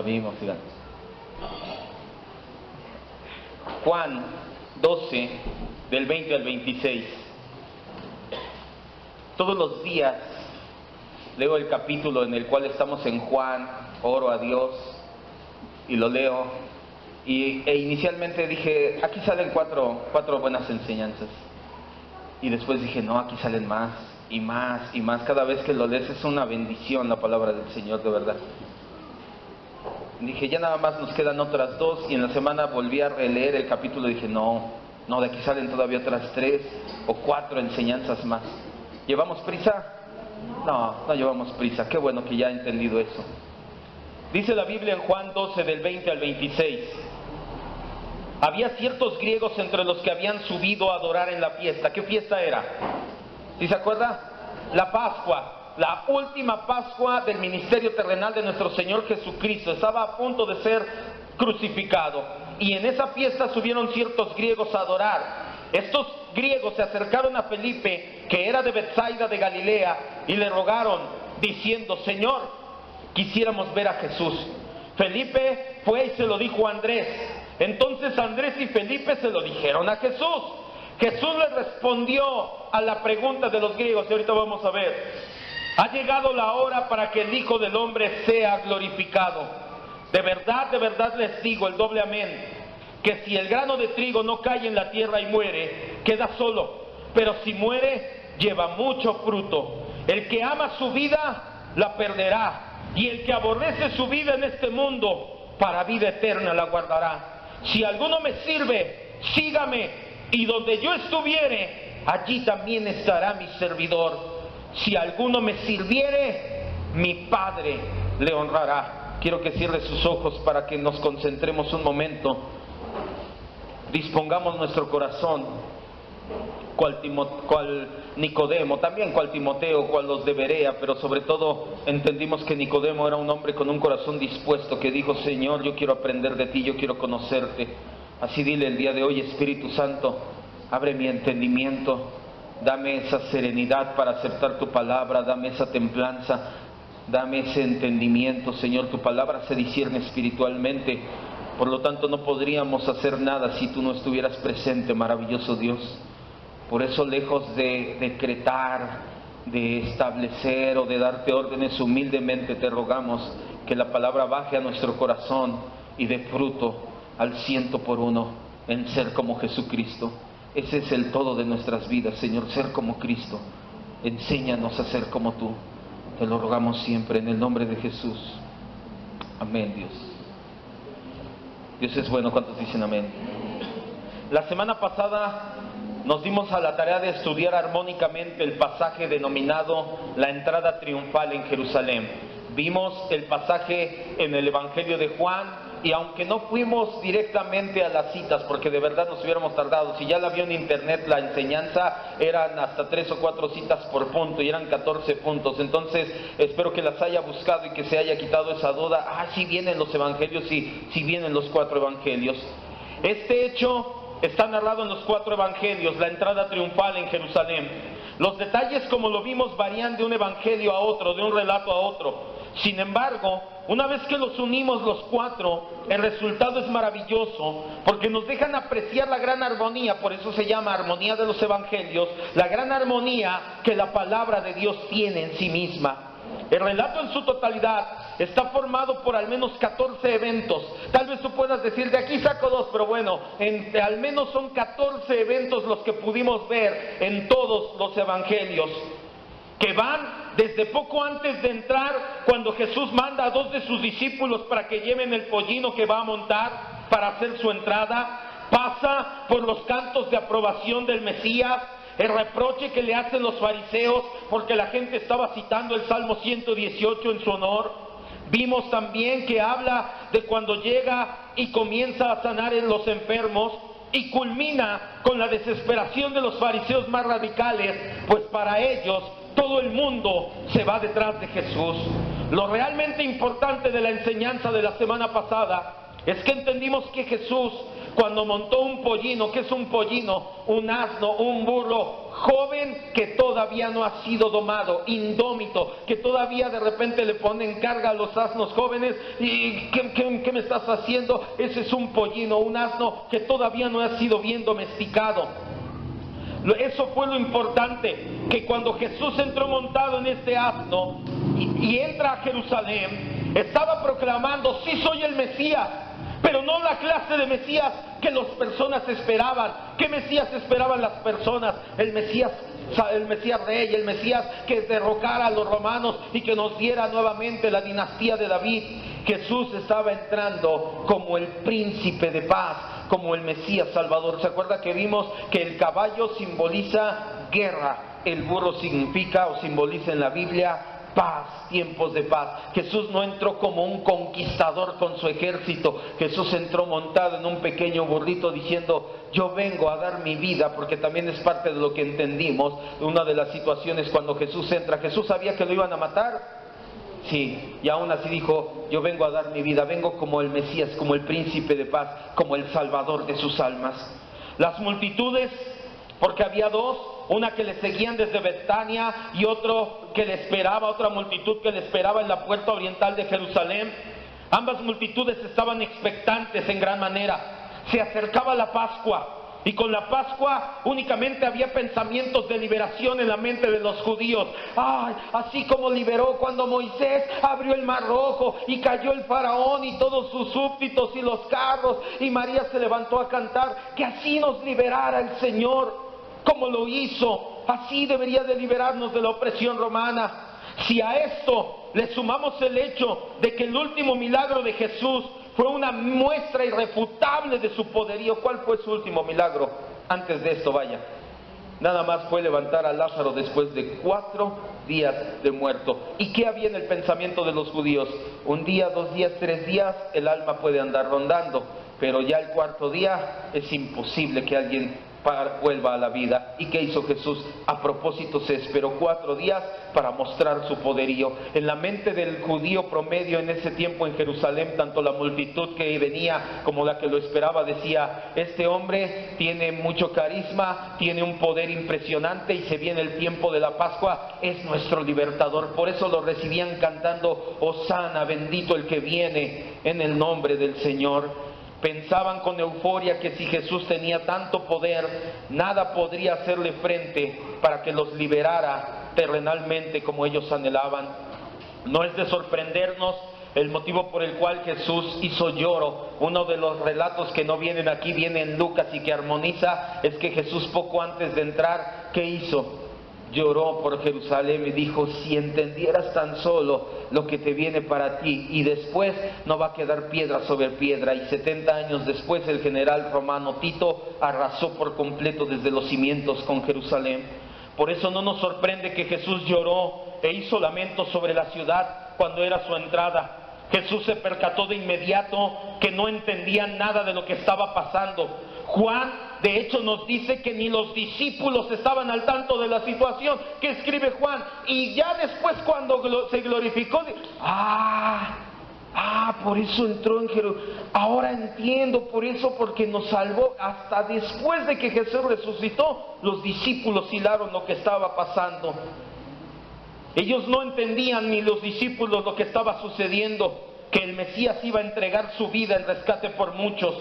vimos, fíjate. Juan 12, del 20 al 26. Todos los días leo el capítulo en el cual estamos en Juan, oro a Dios y lo leo. E inicialmente dije, aquí salen cuatro buenas enseñanzas. Y después dije, no, aquí salen más y más y más. Cada vez que lo lees es una bendición la palabra del Señor, de verdad. Dije, ya nada más nos quedan otras dos. Y en la semana volví a releer el capítulo y dije, no, de aquí salen todavía otras 3 o 4 enseñanzas más. ¿Llevamos prisa? No llevamos prisa. Qué bueno que ya he entendido eso. Dice la Biblia en Juan 12, del 20 al 26. Había ciertos griegos entre los que habían subido a adorar en la fiesta. ¿Qué fiesta era? ¿Sí se acuerda? La Pascua, la última Pascua del ministerio terrenal de nuestro Señor Jesucristo. Estaba a punto de ser crucificado. Y en esa fiesta subieron ciertos griegos a adorar. Estos griegos se acercaron a Felipe, que era de Betsaida de Galilea, y le rogaron, diciendo, Señor, quisiéramos ver a Jesús. Felipe fue y se lo dijo a Andrés. Entonces Andrés y Felipe se lo dijeron a Jesús. Jesús le respondió a la pregunta de los griegos, y ahorita vamos a ver. Ha llegado la hora para que el Hijo del Hombre sea glorificado. De verdad les digo, el doble amén, que si el grano de trigo no cae en la tierra y muere, queda solo. Pero si muere, lleva mucho fruto. El que ama su vida, la perderá. Y el que aborrece su vida en este mundo, para vida eterna la guardará. Si alguno me sirve, sígame, y donde yo estuviere, allí también estará mi servidor. Si alguno me sirviere, mi Padre le honrará. Quiero que cierre sus ojos para que nos concentremos un momento. Dispongamos nuestro corazón, cual Nicodemo, también cual Timoteo, cual los de Berea, pero sobre todo entendimos que Nicodemo era un hombre con un corazón dispuesto, que dijo, Señor, yo quiero aprender de ti, yo quiero conocerte. Así dile el día de hoy, Espíritu Santo, abre mi entendimiento, dame esa serenidad para aceptar tu palabra, dame esa templanza, dame ese entendimiento, Señor. Tu palabra se discierne espiritualmente, por lo tanto no podríamos hacer nada si tú no estuvieras presente, maravilloso Dios. Por eso, lejos de decretar, de establecer o de darte órdenes, humildemente te rogamos que la palabra baje a nuestro corazón y dé fruto al 100% en ser como Jesucristo. Ese es el todo de nuestras vidas, Señor, ser como Cristo. Enséñanos a ser como tú. Te lo rogamos siempre en el nombre de Jesús. Amén, Dios. Dios es bueno. ¿Cuántos dicen amén? La semana pasada nos dimos a la tarea de estudiar armónicamente el pasaje denominado la entrada triunfal en Jerusalén. Vimos el pasaje en el Evangelio de Juan, y aunque no fuimos directamente a las citas, porque de verdad nos hubiéramos tardado, si ya la vio en internet la enseñanza, eran hasta 3 o 4 citas por punto, y eran 14 puntos, entonces espero que las haya buscado y que se haya quitado esa duda. Si vienen los evangelios, sí vienen los 4 evangelios. Este hecho está narrado en los 4 evangelios, la entrada triunfal en Jerusalén. Los detalles, como lo vimos, varían de un evangelio a otro, de un relato a otro. Sin embargo, una vez que los unimos los 4, el resultado es maravilloso, porque nos dejan apreciar la gran armonía, por eso se llama armonía de los evangelios, la gran armonía que la palabra de Dios tiene en sí misma. El relato en su totalidad está formado por al menos 14 eventos. Tal vez tú puedas decir, de aquí saco 2, pero bueno, al menos son 14 eventos los que pudimos ver en todos los evangelios, que van desde poco antes de entrar, cuando Jesús manda a 2 de sus discípulos para que lleven el pollino que va a montar para hacer su entrada. Pasa por los cantos de aprobación del Mesías, el reproche que le hacen los fariseos porque la gente estaba citando el Salmo 118 en su honor. Vimos también que habla de cuando llega y comienza a sanar en los enfermos, y culmina con la desesperación de los fariseos más radicales, pues para ellos todo el mundo se va detrás de Jesús. Lo realmente importante de la enseñanza de la semana pasada es que entendimos que Jesús cuando montó un pollino. ¿Qué es un pollino? Un asno, un burro joven que todavía no ha sido domado, indómito, que todavía de repente le ponen carga a los asnos jóvenes. ¿Y qué me estás haciendo? Ese es un pollino, un asno que todavía no ha sido bien domesticado. Eso fue lo importante, que cuando Jesús entró montado en este asno y entra a Jerusalén, estaba proclamando: sí soy el Mesías, pero no la clase de Mesías que las personas esperaban. ¿Qué Mesías esperaban las personas? El Mesías rey, el Mesías que derrocara a los romanos y que nos diera nuevamente la dinastía de David. Jesús estaba entrando como el príncipe de paz, como el Mesías Salvador. ¿Se acuerda que vimos que el caballo simboliza guerra? El burro significa o simboliza en la Biblia paz, tiempos de paz. Jesús no entró como un conquistador con su ejército. Jesús entró montado en un pequeño burrito diciendo: yo vengo a dar mi vida, porque también es parte de lo que entendimos. Una de las situaciones cuando Jesús entra, Jesús sabía que lo iban a matar. Sí, y aún así dijo: yo vengo a dar mi vida, vengo como el Mesías, como el príncipe de paz, como el salvador de sus almas. Las multitudes, porque había dos, una que le seguían desde Betania y otro que le esperaba, otra multitud que le esperaba en la puerta oriental de Jerusalén. Ambas multitudes estaban expectantes en gran manera. Se acercaba la Pascua. Y con la Pascua únicamente había pensamientos de liberación en la mente de los judíos. ¡Ay! Así como liberó cuando Moisés abrió el mar rojo y cayó el faraón y todos sus súbditos y los carros, y María se levantó a cantar, que así nos liberara el Señor, como lo hizo. Así debería de liberarnos de la opresión romana. Si a esto le sumamos el hecho de que el último milagro de Jesús fue una muestra irrefutable de su poderío. ¿Cuál fue su último milagro? Antes de esto, vaya, nada más fue levantar a Lázaro después de 4 días de muerto. ¿Y qué había en el pensamiento de los judíos? 1 día, 2 días, 3 días, el alma puede andar rondando, pero ya el 4.º día es imposible que alguien vuelva a la vida. ¿Y qué hizo Jesús? A propósito se esperó 4 días para mostrar su poderío. En la mente del judío promedio en ese tiempo en Jerusalén, tanto la multitud que venía como la que lo esperaba decía: este hombre tiene mucho carisma, tiene un poder impresionante, y se viene el tiempo de la Pascua, es nuestro libertador. Por eso lo recibían cantando: Hosana, bendito el que viene en el nombre del Señor. Pensaban con euforia que si Jesús tenía tanto poder, nada podría hacerle frente para que los liberara terrenalmente como ellos anhelaban. No es de sorprendernos el motivo por el cual Jesús hizo lloro. Uno de los relatos que no vienen aquí, viene en Lucas y que armoniza, es que Jesús poco antes de entrar, ¿qué hizo? Lloró por Jerusalén y dijo: si entendieras tan solo lo que te viene para ti, y después no va a quedar piedra sobre piedra. Y 70 años después el general romano Tito arrasó por completo desde los cimientos con Jerusalén. Por eso no nos sorprende que Jesús lloró e hizo lamento sobre la ciudad cuando era su entrada. Jesús se percató de inmediato que no entendían nada de lo que estaba pasando. Juan, de hecho, nos dice que ni los discípulos estaban al tanto de la situación. ¿Qué escribe Juan? Y ya después, cuando se glorificó, por eso entró en Jerusalén. Ahora entiendo, por eso, porque nos salvó. Hasta después de que Jesús resucitó, los discípulos hilaron lo que estaba pasando. Ellos no entendían, ni los discípulos, lo que estaba sucediendo, que el Mesías iba a entregar su vida en rescate por muchos.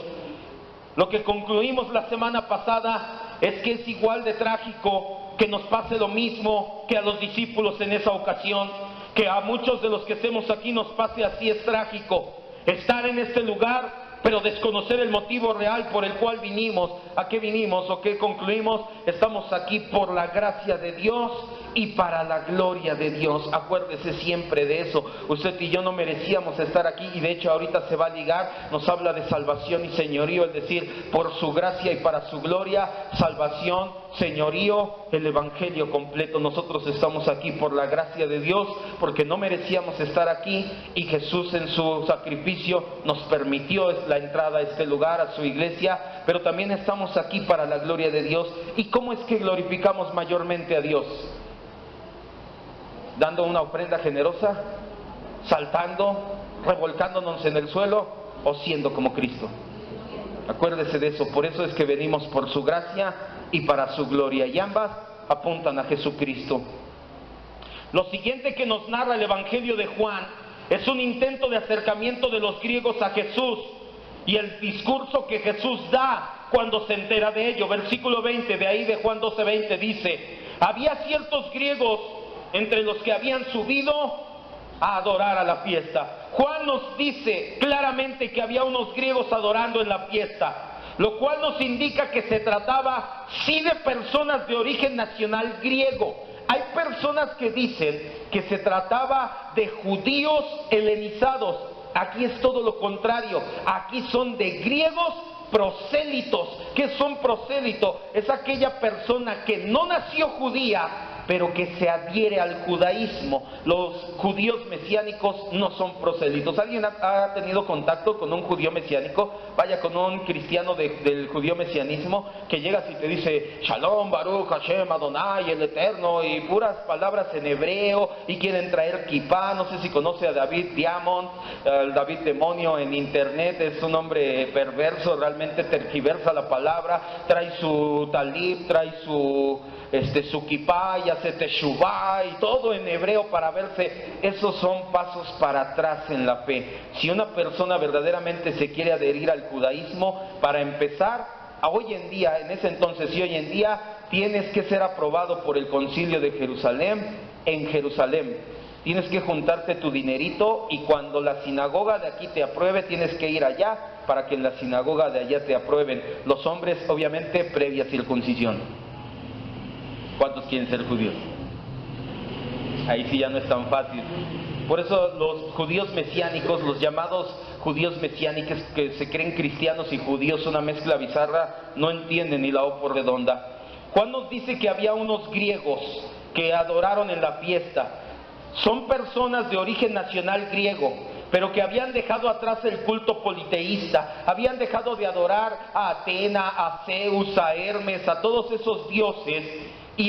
Lo que concluimos la semana pasada es que es igual de trágico que nos pase lo mismo que a los discípulos en esa ocasión, que a muchos de los que estemos aquí nos pase así. Es trágico estar en este lugar, pero desconocer el motivo real por el cual vinimos. ¿A qué vinimos o qué concluimos? Estamos aquí por la gracia de Dios y para la gloria de Dios. Acuérdese siempre de eso. Usted y yo no merecíamos estar aquí, y de hecho ahorita se va a ligar. Nos habla de salvación y señorío, es decir, por su gracia y para su gloria. Salvación, señorío, el evangelio completo. Nosotros estamos aquí por la gracia de Dios, porque no merecíamos estar aquí, y Jesús en su sacrificio nos permitió la entrada a este lugar, a su iglesia. Pero también estamos aquí para la gloria de Dios. ¿Y cómo es que glorificamos mayormente a Dios? ¿Dando una ofrenda generosa? ¿Saltando? ¿Revolcándonos en el suelo? ¿O siendo como Cristo? Acuérdese de eso. Por eso es que venimos por su gracia y para su gloria. Y ambas apuntan a Jesucristo. Lo siguiente que nos narra el Evangelio de Juan es un intento de acercamiento de los griegos a Jesús y el discurso que Jesús da cuando se entera de ello. Versículo 20 de ahí de Juan 12:20 dice: había ciertos griegos entre los que habían subido a adorar a la fiesta. Juan nos dice claramente que había unos griegos adorando en la fiesta, lo cual nos indica que se trataba sí de personas de origen nacional griego. Hay personas que dicen que se trataba de judíos helenizados. Aquí es todo lo contrario. Aquí son de griegos prosélitos. ¿Qué son prosélitos? Es aquella persona que no nació judía, pero que se adhiere al judaísmo. Los judíos mesiánicos no son prosélitos. ¿Alguien ha tenido contacto con un judío mesiánico? Vaya con un cristiano del judío mesianismo que llegas y te dice Shalom, Baruch, Hashem, Adonai, el Eterno, y puras palabras en hebreo, y quieren traer kippah. No sé si conoce a David Diamond, el David Demonio en internet. Es un hombre perverso, realmente tergiversa la palabra, trae su talib, trae su kippah y hace teshuvah y todo en hebreo para verse. Esos son pasos para atrás en la fe. Si una persona verdaderamente se quiere adherir al judaísmo, para empezar, hoy en día, en ese entonces y hoy en día, tienes que ser aprobado por el concilio de Jerusalén en Jerusalén. Tienes que juntarte tu dinerito, y cuando la sinagoga de aquí te apruebe, tienes que ir allá para que en la sinagoga de allá te aprueben. Los hombres, obviamente, previa circuncisión. ¿Cuántos quieren ser judíos? Ahí sí ya no es tan fácil. Por eso los judíos mesiánicos, los llamados judíos mesiánicos que se creen cristianos y judíos, una mezcla bizarra, no entienden ni la O por redonda. Juan nos dice que había unos griegos que adoraron en la fiesta. Son personas de origen nacional griego, pero que habían dejado atrás el culto politeísta, habían dejado de adorar a Atena, a Zeus, a Hermes, a todos esos dioses, y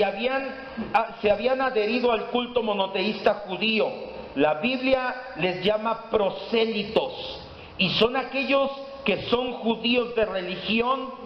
se habían adherido al culto monoteísta judío. La Biblia les llama prosélitos, y son aquellos que son judíos de religión,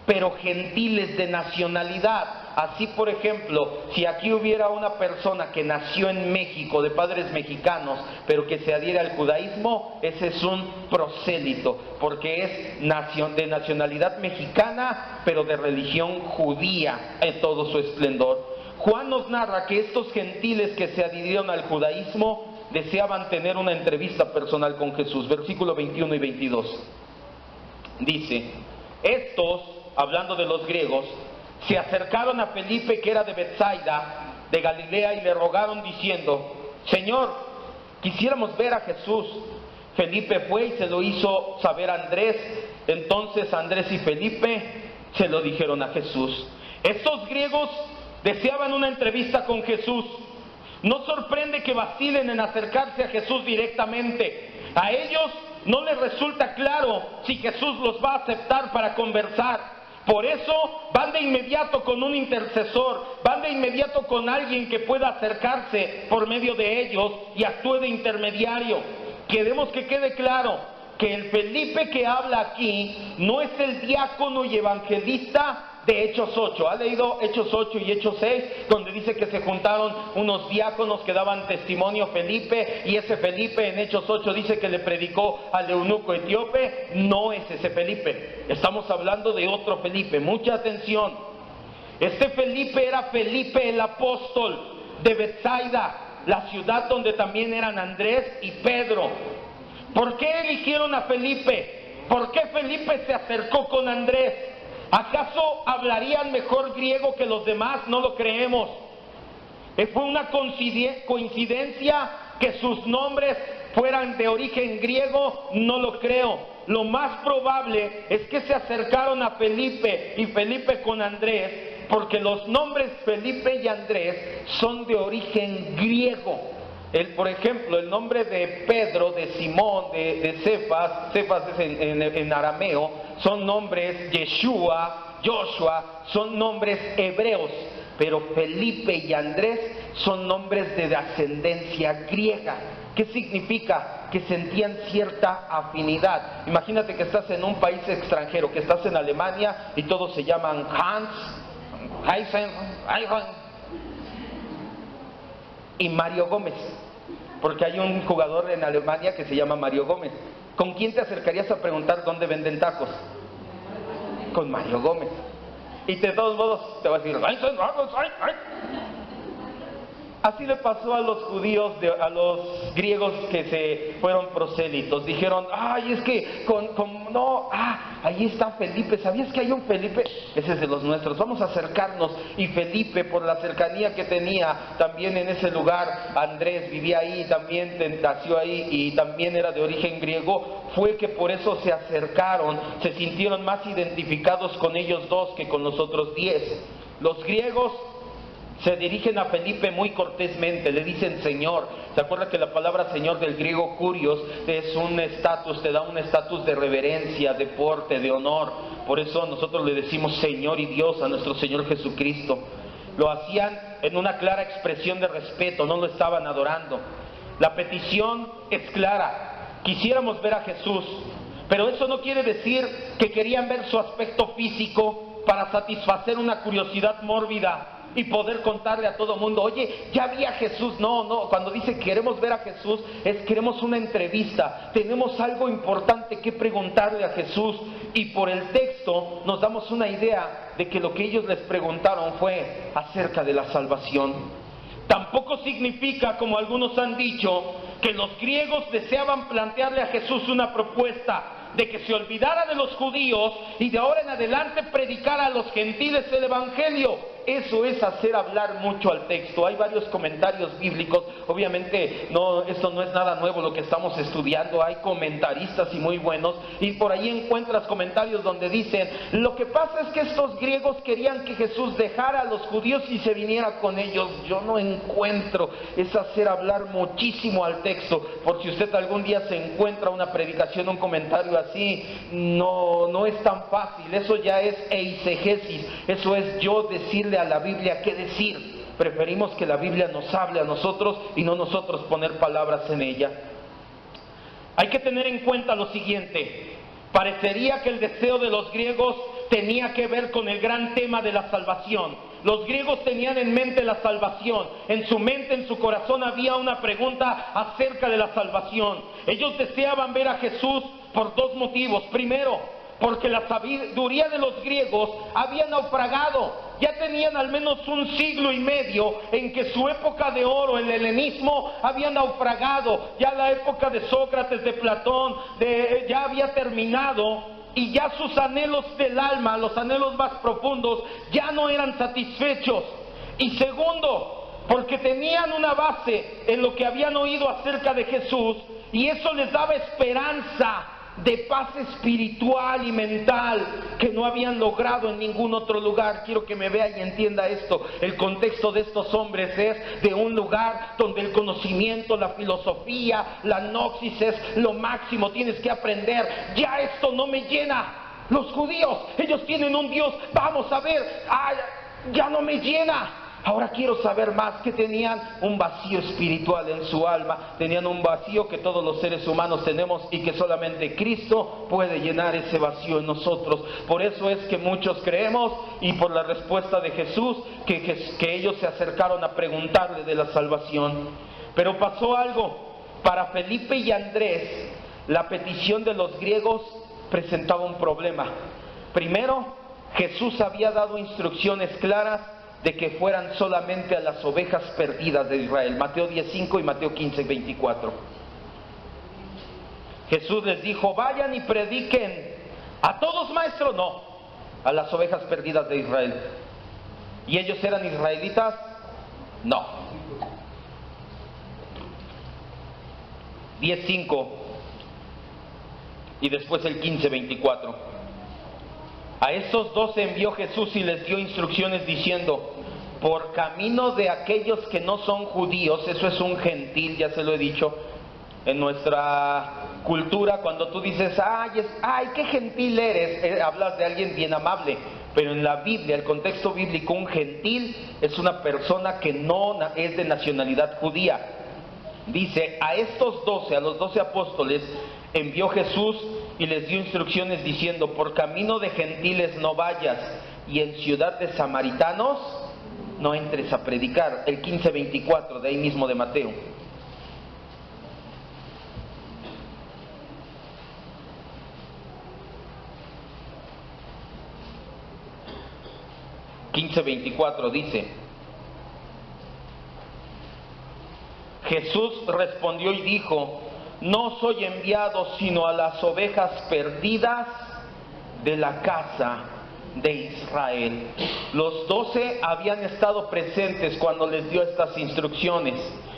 pero gentiles de nacionalidad. Así, por ejemplo, si aquí hubiera una persona que nació en México, de padres mexicanos, pero que se adhiere al judaísmo, ese es un prosélito, porque es de nacionalidad mexicana, pero de religión judía en todo su esplendor. Juan nos narra que estos gentiles que se adhirieron al judaísmo deseaban tener una entrevista personal con Jesús. Versículo 21 y 22. Dice: estos, hablando de los griegos, se acercaron a Felipe, que era de Betsaida, de Galilea, y le rogaron diciendo: Señor, quisiéramos ver a Jesús. Felipe fue y se lo hizo saber a Andrés. Entonces Andrés y Felipe se lo dijeron a Jesús. Estos griegos deseaban una entrevista con Jesús. No sorprende que vacilen en acercarse a Jesús directamente. A ellos no les resulta claro si Jesús los va a aceptar para conversar. Por eso van de inmediato con un intercesor, van de inmediato con alguien que pueda acercarse por medio de ellos y actúe de intermediario. Queremos que quede claro que el Felipe que habla aquí no es el diácono y evangelista de Hechos 8. ¿Ha leído Hechos 8 y Hechos 6? Donde dice que se juntaron unos diáconos que daban testimonio a Felipe, y ese Felipe en Hechos 8 dice que le predicó al eunuco etíope. No es ese Felipe. Estamos hablando de otro Felipe. Mucha atención. Este Felipe era Felipe el apóstol de Betsaida, la ciudad donde también eran Andrés y Pedro. ¿Por qué eligieron a Felipe? ¿Por qué Felipe se acercó con Andrés? ¿Acaso hablarían mejor griego que los demás? No lo creemos. ¿Fue una coincidencia que sus nombres fueran de origen griego? No lo creo. Lo más probable es que se acercaron a Felipe y Felipe con Andrés, porque los nombres Felipe y Andrés son de origen griego. Por ejemplo, el nombre de Pedro, de Simón, de Cefas es en arameo, son nombres Yeshua, Joshua, son nombres hebreos, pero Felipe y Andrés son nombres de ascendencia griega. ¿Qué significa? que sentían cierta afinidad. Imagínate que estás en un país extranjero, que estás en Alemania y todos se llaman Hans, Heisen, y Mario Gómez, porque hay un jugador en Alemania que se llama Mario Gómez. ¿Con quién te acercarías a preguntar dónde venden tacos? Con Mario Gómez. Y de todos modos te va a decir, así le pasó a los judíos, a los griegos que se fueron prosélitos. Dijeron, ay, es que ahí está Felipe. ¿Sabías que hay un Felipe? Ese es de los nuestros. Vamos a acercarnos. Y Felipe, por la cercanía que tenía también en ese lugar, Andrés vivía ahí, también nació ahí y también era de origen griego, fue que por eso se acercaron, se sintieron más identificados con ellos dos que con los otros 10. Los griegos se dirigen a Felipe muy cortésmente, le dicen Señor. ¿Se acuerda que la palabra Señor del griego kurios es un estatus, te da un estatus de reverencia, de porte, de honor? Por eso nosotros le decimos Señor y Dios a nuestro Señor Jesucristo. Lo hacían en una clara expresión de respeto, no lo estaban adorando. La petición es clara, quisiéramos ver a Jesús, pero eso no quiere decir que querían ver su aspecto físico para satisfacer una curiosidad mórbida y poder contarle a todo mundo, oye, ya vi a Jesús. No, cuando dice queremos ver a Jesús, queremos una entrevista, tenemos algo importante que preguntarle a Jesús. Y por el texto nos damos una idea de que lo que ellos les preguntaron fue acerca de la salvación. Tampoco significa, como algunos han dicho, que los griegos deseaban plantearle a Jesús una propuesta de que se olvidara de los judíos y de ahora en adelante predicara a los gentiles el evangelio. Eso es hacer hablar mucho al texto. Hay varios comentarios bíblicos, obviamente esto no es nada nuevo lo que estamos estudiando, hay comentaristas y muy buenos, y por ahí encuentras comentarios donde dicen, lo que pasa es que estos griegos querían que Jesús dejara a los judíos y se viniera con ellos. Yo no encuentro, es hacer hablar muchísimo al texto. Por si usted algún día se encuentra una predicación, un comentario así, no es tan fácil. Eso ya es eisegesis, eso es yo decirle a la Biblia qué decir. Preferimos que la Biblia nos hable a nosotros y no nosotros poner palabras en ella. Hay que tener en cuenta lo siguiente: parecería que el deseo de los griegos tenía que ver con el gran tema de la salvación. Los griegos tenían en mente la salvación. En su mente, en su corazón había una pregunta acerca de la salvación. Ellos deseaban ver a Jesús por dos motivos. Primero, porque la sabiduría de los griegos había naufragado. Ya tenían al menos un siglo y medio en que su época de oro, el helenismo, había naufragado. Ya la época de Sócrates, de Platón, ya había terminado. Y ya sus anhelos del alma, los anhelos más profundos, ya no eran satisfechos. Y segundo, porque tenían una base en lo que habían oído acerca de Jesús, y eso les daba esperanza de paz espiritual y mental que no habían logrado en ningún otro lugar. Quiero que me vea y entienda esto. El contexto de estos hombres es de un lugar donde el conocimiento, la filosofía, la gnosis es lo máximo, tienes que aprender. Ya esto no me llena. Los judíos, ellos tienen un Dios, vamos a ver, ya no me llena. Ahora quiero saber más. Que tenían un vacío espiritual en su alma, tenían un vacío que todos los seres humanos tenemos y que solamente Cristo puede llenar ese vacío en nosotros. Por eso es que muchos creemos, y por la respuesta de Jesús, que ellos se acercaron a preguntarle de la salvación. Pero pasó algo. Para Felipe y Andrés, la petición de los griegos presentaba un problema. Primero, Jesús había dado instrucciones claras de que fueran solamente a las ovejas perdidas de Israel. Mateo 10:5 y Mateo 15:24. Jesús les dijo, vayan y prediquen. ¿A todos, maestro? No, a las ovejas perdidas de Israel. ¿Y ellos eran israelitas? No. 10:5 y después el 15:24. A estos 12 envió Jesús y les dio instrucciones diciendo, por camino de aquellos que no son judíos, eso es un gentil, ya se lo he dicho, en nuestra cultura cuando tú dices, ay, qué gentil eres, hablas de alguien bien amable, pero en la Biblia, el contexto bíblico, un gentil es una persona que no es de nacionalidad judía. Dice, a estos 12, a los 12 apóstoles, envió Jesús y les dio instrucciones diciendo, por camino de gentiles no vayas, y en ciudad de samaritanos no entres a predicar. El 15:24, de ahí mismo de Mateo. Dice, Jesús respondió y dijo, no soy enviado sino a las ovejas perdidas de la casa de Israel. Los 12 habían estado presentes cuando les dio estas instrucciones.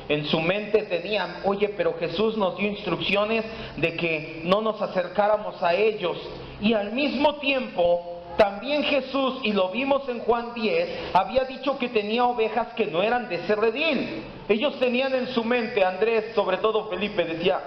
En su mente tenían, oye, pero Jesús nos dio instrucciones de que no nos acercáramos a ellos. Y al mismo tiempo, también Jesús, y lo vimos en Juan 10, había dicho que tenía ovejas que no eran de ese redil. Ellos tenían en su mente, Andrés, sobre todo Felipe, decía,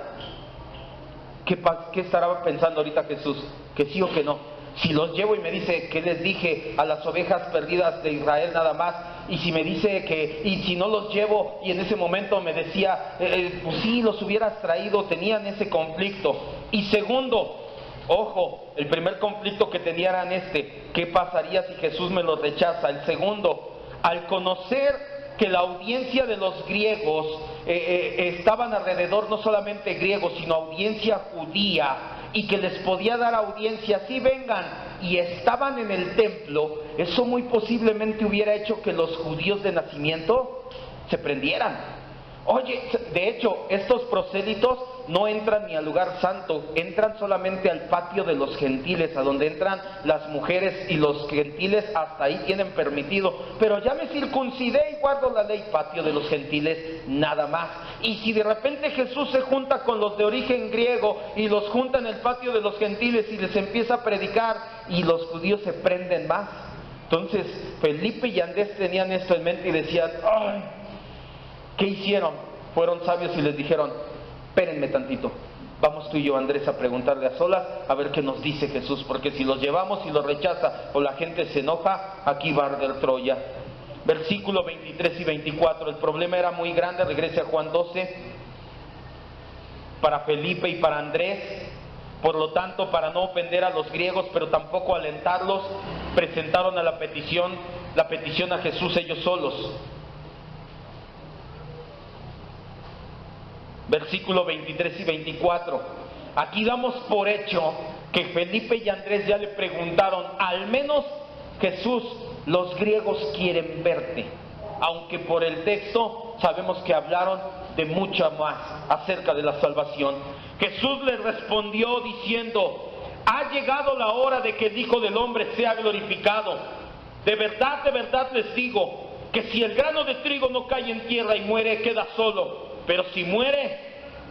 ¿qué estará pensando ahorita Jesús? ¿Que sí o que no? Si los llevo y me dice, ¿qué les dije a las ovejas perdidas de Israel nada más? Y si me dice que, y si no los llevo, y en ese momento me decía, pues sí, los hubieras traído, tenían ese conflicto. Y segundo, ojo, el primer conflicto que tenían era ¿qué pasaría si Jesús me los rechaza? El segundo, al conocer que la audiencia de los griegos estaban alrededor, no solamente griegos, sino audiencia judía, y que les podía dar audiencia, sí vengan, y estaban en el templo, eso muy posiblemente hubiera hecho que los judíos de nacimiento se prendieran. Oye, de hecho, estos prosélitos no entran ni al lugar santo, entran solamente al patio de los gentiles, a donde entran las mujeres, y los gentiles hasta ahí tienen permitido. Pero ya me circuncidé y guardo la ley, patio de los gentiles, nada más. Y si de repente Jesús se junta con los de origen griego y los junta en el patio de los gentiles y les empieza a predicar, y los judíos se prenden más. Entonces Felipe y Andrés tenían esto en mente y decían, ¡ay! ¿Qué hicieron? Fueron sabios y les dijeron, espérenme tantito, vamos tú y yo, Andrés, a preguntarle a solas a ver qué nos dice Jesús, porque si los llevamos y los rechaza o la gente se enoja, aquí va a arder Troya. Versículo 23 y 24, el problema era muy grande, regrese a Juan 12, para Felipe y para Andrés. Por lo tanto, para no ofender a los griegos, pero tampoco alentarlos, presentaron la petición a Jesús ellos solos. Versículo 23 y 24. Aquí damos por hecho que Felipe y Andrés ya le preguntaron, al menos Jesús, los griegos quieren verte. Aunque por el texto sabemos que hablaron de mucho más acerca de la salvación. Jesús les respondió diciendo, ha llegado la hora de que el Hijo del Hombre sea glorificado. De verdad les digo, que si el grano de trigo no cae en tierra y muere, queda solo. Pero si muere,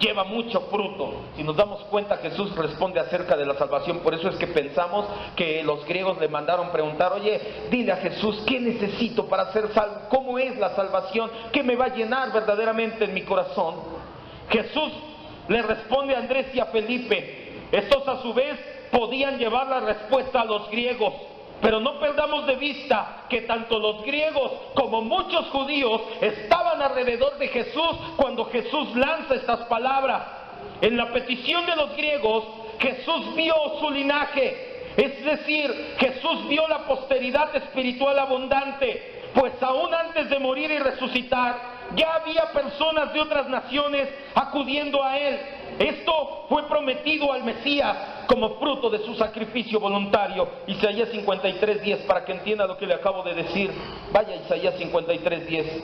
lleva mucho fruto. Si nos damos cuenta, Jesús responde acerca de la salvación. Por eso es que pensamos que los griegos le mandaron preguntar, oye, dile a Jesús, ¿qué necesito para ser salvo? ¿Cómo es la salvación? ¿Qué me va a llenar verdaderamente en mi corazón? Jesús le responde a Andrés y a Felipe. Estos a su vez podían llevar la respuesta a los griegos. Pero no perdamos de vista que tanto los griegos como muchos judíos estaban alrededor de Jesús cuando Jesús lanza estas palabras. En la petición de los griegos, Jesús vio su linaje, es decir, Jesús vio la posteridad espiritual abundante, pues aún antes de morir y resucitar, ya había personas de otras naciones acudiendo a Él. Esto fue prometido al Mesías como fruto de su sacrificio voluntario. Isaías 53:10, para que entienda lo que le acabo de decir. Vaya, Isaías 53:10.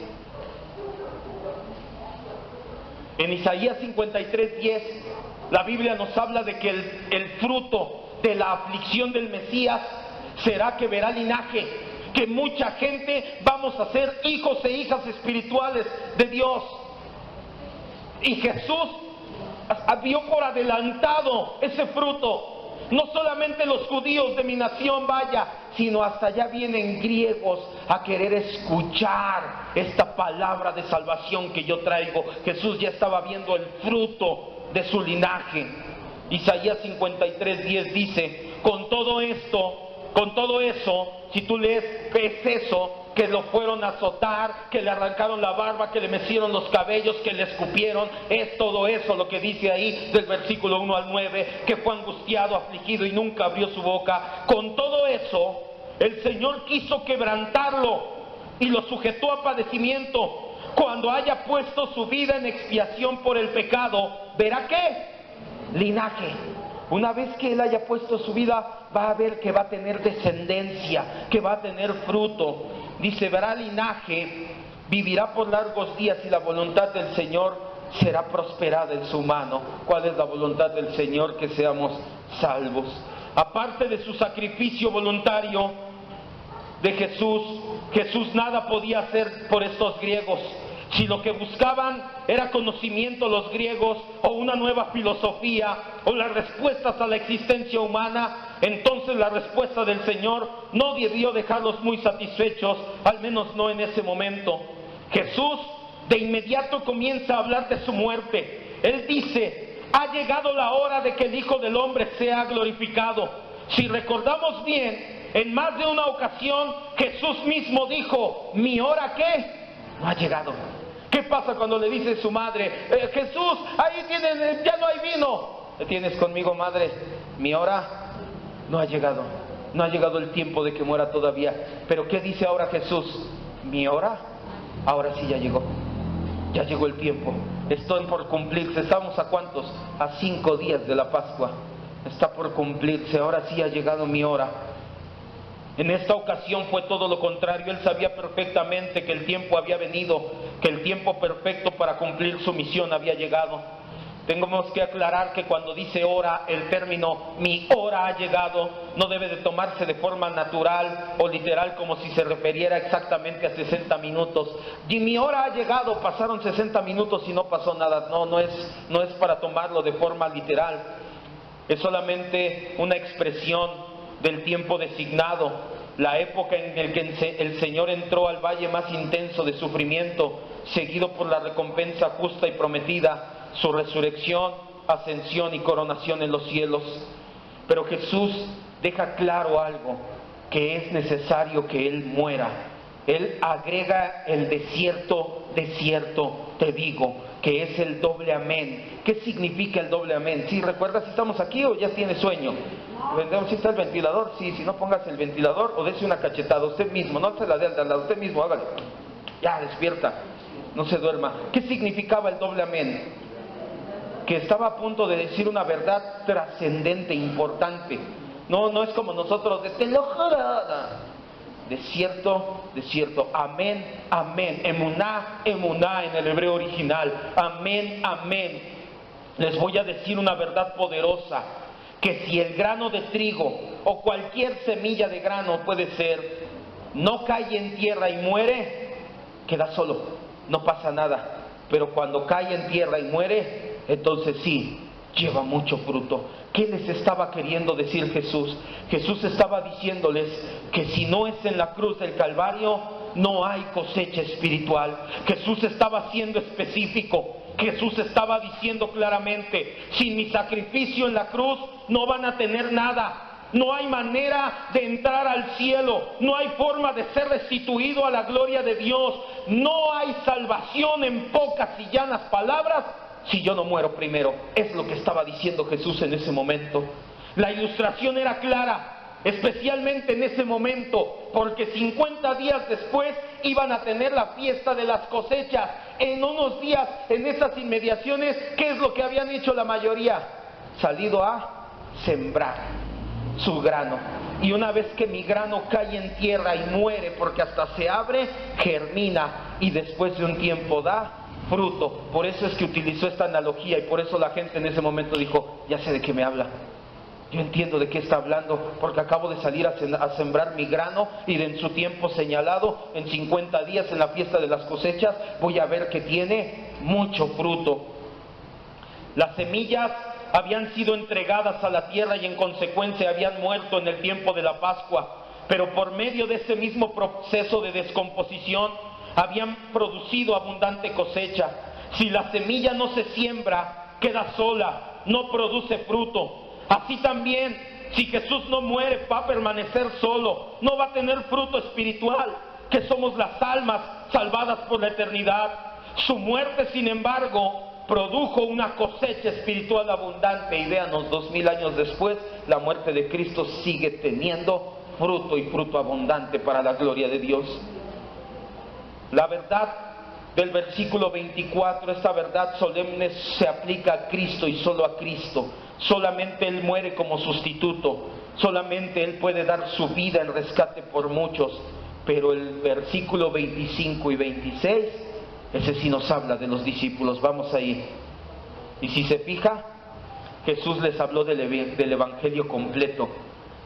En Isaías 53:10, la Biblia nos habla de que el fruto de la aflicción del Mesías será que verá linaje, que mucha gente vamos a ser hijos e hijas espirituales de Dios. Y Jesús vio por adelantado ese fruto. No solamente los judíos de mi nación, vaya, sino hasta allá vienen griegos a querer escuchar esta palabra de salvación que yo traigo. Jesús ya estaba viendo el fruto de su linaje. Isaías 53:10 dice, con todo eso, si tú lees, es eso, que lo fueron a azotar, que le arrancaron la barba, que le mecieron los cabellos, que le escupieron. Es todo eso lo que dice ahí del versículo 1 al 9, que fue angustiado, afligido y nunca abrió su boca. Con todo eso, el Señor quiso quebrantarlo y lo sujetó a padecimiento. Cuando haya puesto su vida en expiación por el pecado, ¿verá qué? Linaje. Una vez que Él haya puesto su vida, va a ver que va a tener descendencia, que va a tener fruto. Dice, verá linaje, vivirá por largos días y la voluntad del Señor será prosperada en su mano. ¿Cuál es la voluntad del Señor? Que seamos salvos. Aparte de su sacrificio voluntario de Jesús nada podía hacer por estos griegos. Si lo que buscaban era conocimiento los griegos, o una nueva filosofía, o las respuestas a la existencia humana, entonces la respuesta del Señor no debió dejarlos muy satisfechos, al menos no en ese momento. Jesús de inmediato comienza a hablar de su muerte. Él dice, ha llegado la hora de que el Hijo del Hombre sea glorificado. Si recordamos bien, en más de una ocasión Jesús mismo dijo, ¿mi hora qué? No ha llegado. ¿Qué pasa cuando le dice su madre, Jesús, ahí tienes, ya no hay vino? ¿Tienes conmigo, madre? Mi hora no ha llegado. No ha llegado el tiempo de que muera todavía. Pero ¿qué dice ahora Jesús? Mi hora, ahora sí ya llegó. Ya llegó el tiempo. Estoy por cumplirse. ¿Estamos a cuántos? A 5 días de la Pascua. Está por cumplirse. Ahora sí ha llegado mi hora. En esta ocasión fue todo lo contrario. Él sabía perfectamente que el tiempo había venido, que el tiempo perfecto para cumplir su misión había llegado. Tenemos que aclarar que cuando dice hora, el término mi hora ha llegado no debe de tomarse de forma natural o literal, como si se refiriera exactamente a 60 minutos. Y mi hora ha llegado, pasaron 60 minutos y no pasó nada. No es para tomarlo de forma literal. Es solamente una expresión del tiempo designado, la época en la que el Señor entró al valle más intenso de sufrimiento, seguido por la recompensa justa y prometida, su resurrección, ascensión y coronación en los cielos. Pero Jesús deja claro algo, que es necesario que Él muera. Él agrega el desierto te digo, que es el doble amén. ¿Qué significa el doble amén? ¿Sí recuerdas si estamos aquí o ya tiene sueño? ¿Si está el ventilador? Sí, si no pongas el ventilador o dése una cachetada usted mismo, no se la dé al lado, usted mismo, hágale. Ya, despierta, no se duerma. ¿Qué significaba el doble amén? Que estaba a punto de decir una verdad trascendente, importante. No es como nosotros, de te lo juro. Desierto, amén, amén, emuná en el hebreo original, amén, amén. Les voy a decir una verdad poderosa, que si el grano de trigo o cualquier semilla de grano puede ser, no cae en tierra y muere, queda solo, no pasa nada. Pero cuando cae en tierra y muere, entonces sí, lleva mucho fruto. ¿Qué les estaba queriendo decir Jesús? Jesús estaba diciéndoles que si no es en la cruz del Calvario, no hay cosecha espiritual. Jesús estaba siendo específico. Jesús estaba diciendo claramente, sin mi sacrificio en la cruz no van a tener nada. No hay manera de entrar al cielo, no hay forma de ser restituido a la gloria de Dios. No hay salvación, en pocas y llanas palabras, si yo no muero primero. Es lo que estaba diciendo Jesús en ese momento. La ilustración era clara, especialmente en ese momento, porque 50 días después iban a tener la fiesta de las cosechas. En unos días, en esas inmediaciones, ¿qué es lo que habían hecho la mayoría? Salido a sembrar su grano. Y una vez que mi grano cae en tierra y muere, porque hasta se abre, germina y después de un tiempo da fruto. Por eso es que utilizó esta analogía y por eso la gente en ese momento dijo, ya sé de qué me habla. Yo entiendo de qué está hablando, porque acabo de salir a sembrar mi grano y en su tiempo señalado, en 50 días en la fiesta de las cosechas, voy a ver que tiene mucho fruto. Las semillas habían sido entregadas a la tierra y en consecuencia habían muerto en el tiempo de la Pascua, pero por medio de ese mismo proceso de descomposición habían producido abundante cosecha. Si la semilla no se siembra, queda sola, no produce fruto. Así también, si Jesús no muere, va a permanecer solo, no va a tener fruto espiritual. que somos las almas salvadas por la eternidad. Su muerte, sin embargo, produjo una cosecha espiritual abundante. Y véanos, 2000 años después, la muerte de Cristo sigue teniendo fruto, y fruto abundante para la gloria de Dios. La verdad del versículo 24, esta verdad solemne se aplica a Cristo y solo a Cristo. Solamente Él muere como sustituto, solamente Él puede dar su vida en rescate por muchos. Pero el versículo 25 y 26, ese sí nos habla de los discípulos. Vamos ahí. Y si se fija, Jesús les habló del evangelio completo,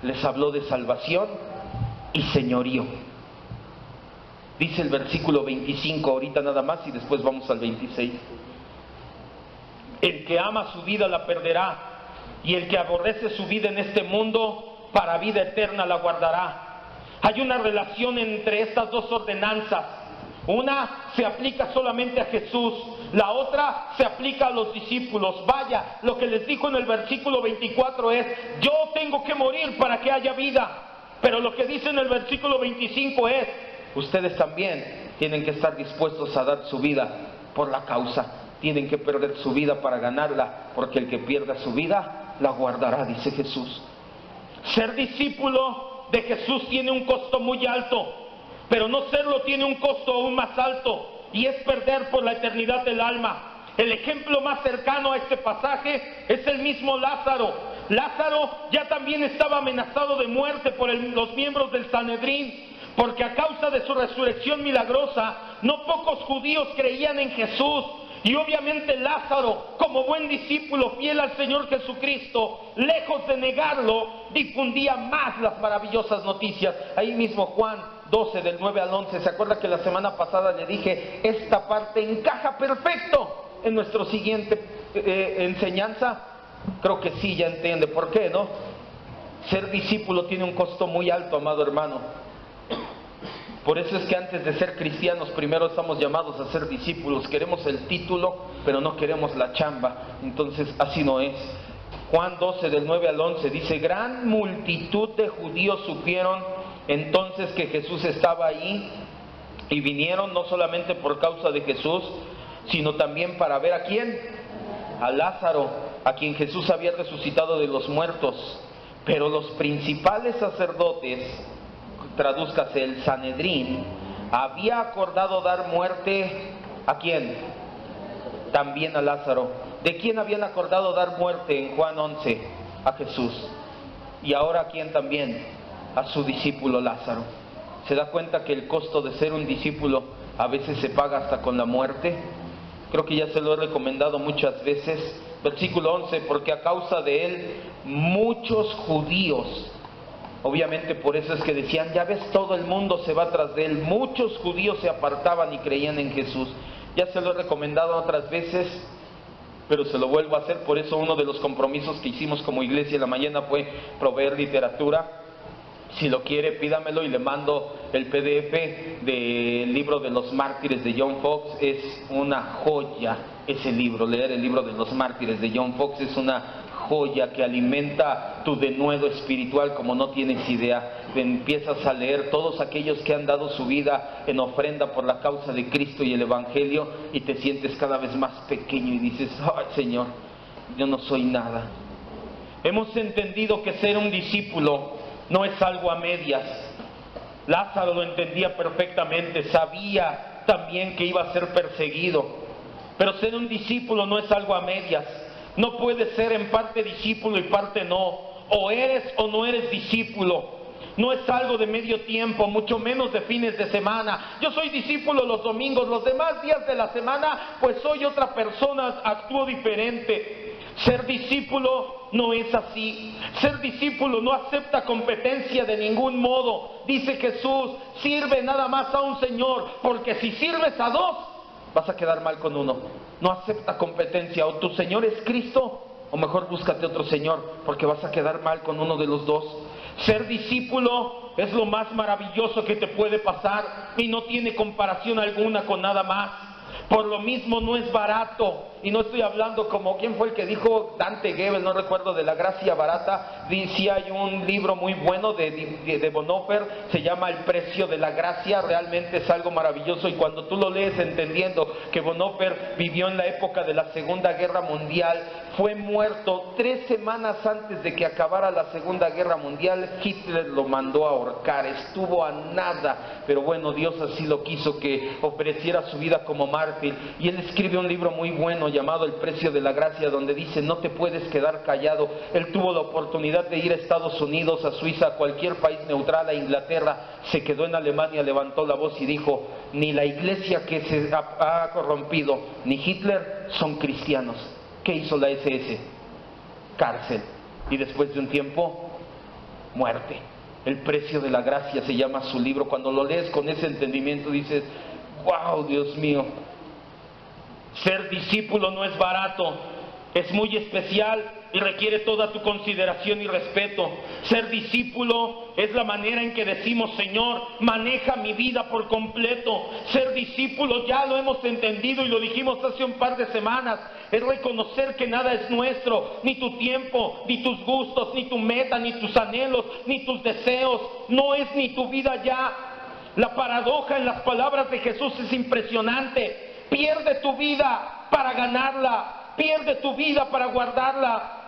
les habló de salvación y señorío. Dice el versículo 25, ahorita nada más, y después vamos al 26. El que ama su vida la perderá, y el que aborrece su vida en este mundo, para vida eterna la guardará. Hay una relación entre estas dos ordenanzas. Una se aplica solamente a Jesús, la otra se aplica a los discípulos. Vaya, lo que les dijo en el versículo 24 es: yo tengo que morir para que haya vida. Pero lo que dice en el versículo 25 es: ustedes también tienen que estar dispuestos a dar su vida por la causa. Tienen que perder su vida para ganarla, porque el que pierda su vida la guardará, dice Jesús. Ser discípulo de Jesús tiene un costo muy alto, pero no serlo tiene un costo aún más alto, y es perder por la eternidad el alma. El ejemplo más cercano a este pasaje es el mismo Lázaro. Lázaro ya también estaba amenazado de muerte por los miembros del Sanedrín, porque a causa de su resurrección milagrosa, no pocos judíos creían en Jesús. Y obviamente Lázaro, como buen discípulo fiel al Señor Jesucristo, lejos de negarlo, difundía más las maravillosas noticias. Ahí mismo Juan 12, del 9 al 11, ¿se acuerda que la semana pasada le dije, esta parte encaja perfecto en nuestra siguiente enseñanza? Creo que sí, ya entiende por qué, ¿no? Ser discípulo tiene un costo muy alto, amado hermano. Por eso es que antes de ser cristianos, primero estamos llamados a ser discípulos. Queremos el título, pero no queremos la chamba. Entonces, así no es. Juan 12, del 9 al 11, dice: gran multitud de judíos supieron entonces que Jesús estaba ahí, y vinieron no solamente por causa de Jesús, sino también para ver ¿a quién? A Lázaro, a quien Jesús había resucitado de los muertos. Pero los principales sacerdotes, tradúzcase el Sanedrín, había acordado dar muerte ¿a quién? También a Lázaro. ¿De quién habían acordado dar muerte en Juan 11? A Jesús. Y ahora ¿a quién también? A su discípulo Lázaro. ¿Se da cuenta que el costo de ser un discípulo a veces se paga hasta con la muerte? Creo que ya se lo he recomendado muchas veces. Versículo 11, porque a causa de él muchos judíos, obviamente por eso es que decían, ya ves, todo el mundo se va tras de él. Muchos judíos se apartaban y creían en Jesús. Ya se lo he recomendado otras veces, pero se lo vuelvo a hacer. Por eso uno de los compromisos que hicimos como iglesia en la mañana fue proveer literatura. Si lo quiere, pídamelo y le mando el PDF del libro de los mártires de John Fox. Es una joya ese libro. Leer el libro de los mártires de John Fox es una joya que alimenta tu denuedo espiritual como no tienes idea. Empiezas a leer todos aquellos que han dado su vida en ofrenda por la causa de Cristo y el Evangelio, y te sientes cada vez más pequeño y dices, ay Señor, yo no soy nada. Hemos entendido que ser un discípulo no es algo a medias. Lázaro lo entendía perfectamente, sabía también que iba a ser perseguido, pero ser un discípulo no es algo a medias. No puedes ser en parte discípulo y parte no. O eres o no eres discípulo. No es algo de medio tiempo, mucho menos de fines de semana. Yo soy discípulo los domingos, los demás días de la semana pues soy otra persona, actúo diferente. Ser discípulo no es así. Ser discípulo no acepta competencia de ningún modo. Dice Jesús, sirve nada más a un Señor, porque si sirves a dos, vas a quedar mal con uno. No acepta competencia. O tu Señor es Cristo, o mejor búscate otro Señor, porque vas a quedar mal con uno de los dos. Ser discípulo es lo más maravilloso que te puede pasar y no tiene comparación alguna con nada más. Por lo mismo no es barato. y no estoy hablando como, ¿quién fue el que dijo? Dante Gebel, no recuerdo, de la gracia barata. Sí hay un libro muy bueno de Bonhoeffer, se llama El precio de la gracia, realmente es algo maravilloso, y cuando tú lo lees entendiendo que Bonhoeffer vivió en la época de la Segunda Guerra Mundial, fue muerto 3 semanas antes de que acabara la Segunda Guerra Mundial, Hitler lo mandó a ahorcar, estuvo a nada, pero bueno, Dios así lo quiso, que ofreciera su vida como mártir, y él escribe un libro muy bueno llamado El precio de la gracia, donde dice, no te puedes quedar callado. Él tuvo la oportunidad de ir a Estados Unidos, a Suiza, a cualquier país neutral, a Inglaterra, se quedó en Alemania, levantó la voz y dijo, ni la iglesia que se ha corrompido, ni Hitler son cristianos. ¿Qué hizo la SS? Cárcel. Y después de un tiempo, muerte. El precio de la gracia se llama su libro. Cuando lo lees con ese entendimiento dices, wow, Dios mío, ser discípulo no es barato, es muy especial y requiere toda tu consideración y respeto. Ser discípulo es la manera en que decimos, Señor, maneja mi vida por completo. Ser discípulo, ya lo hemos entendido y lo dijimos hace un par de semanas, es reconocer que nada es nuestro, ni tu tiempo, ni tus gustos, ni tu meta, ni tus anhelos, ni tus deseos, no es ni tu vida ya. La paradoja en las palabras de Jesús es impresionante. Pierde tu vida para ganarla, pierde tu vida para guardarla.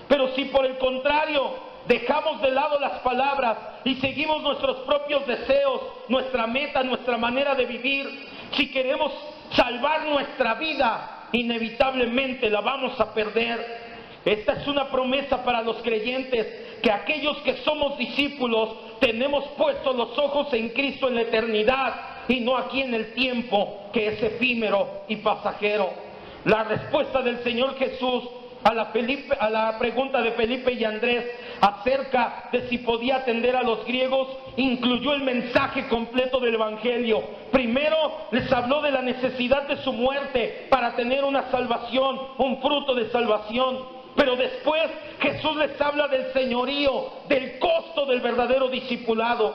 Pero si por el contrario dejamos de lado las palabras y seguimos nuestros propios deseos, nuestra meta, nuestra manera de vivir, si queremos salvar nuestra vida, inevitablemente la vamos a perder. Esta es una promesa para los creyentes, que aquellos que somos discípulos tenemos puestos los ojos en Cristo en la eternidad y no aquí en el tiempo, que es efímero y pasajero. La respuesta del Señor Jesús a la pregunta de Felipe y Andrés acerca de si podía atender a los griegos, incluyó el mensaje completo del Evangelio. Primero les habló de la necesidad de su muerte para tener una salvación, un fruto de salvación. Pero después Jesús les habla del señorío, del costo del verdadero discipulado.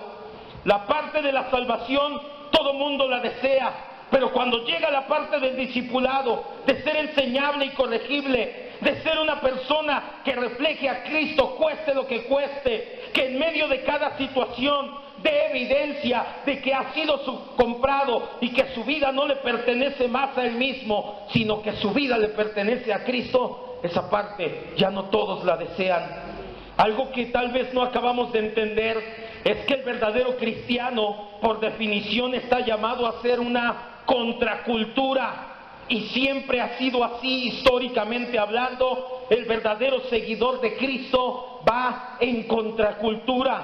La parte de la salvación todo mundo la desea, pero cuando llega la parte del discipulado, de ser enseñable y corregible, de ser una persona que refleje a Cristo, cueste lo que cueste, que en medio de cada situación dé evidencia de que ha sido comprado y que su vida no le pertenece más a él mismo, sino que su vida le pertenece a Cristo, esa parte ya no todos la desean. Algo que tal vez no acabamos de entender es que el verdadero cristiano, por definición, está llamado a ser una contracultura. Y siempre ha sido así, históricamente hablando. El verdadero seguidor de Cristo va en contracultura.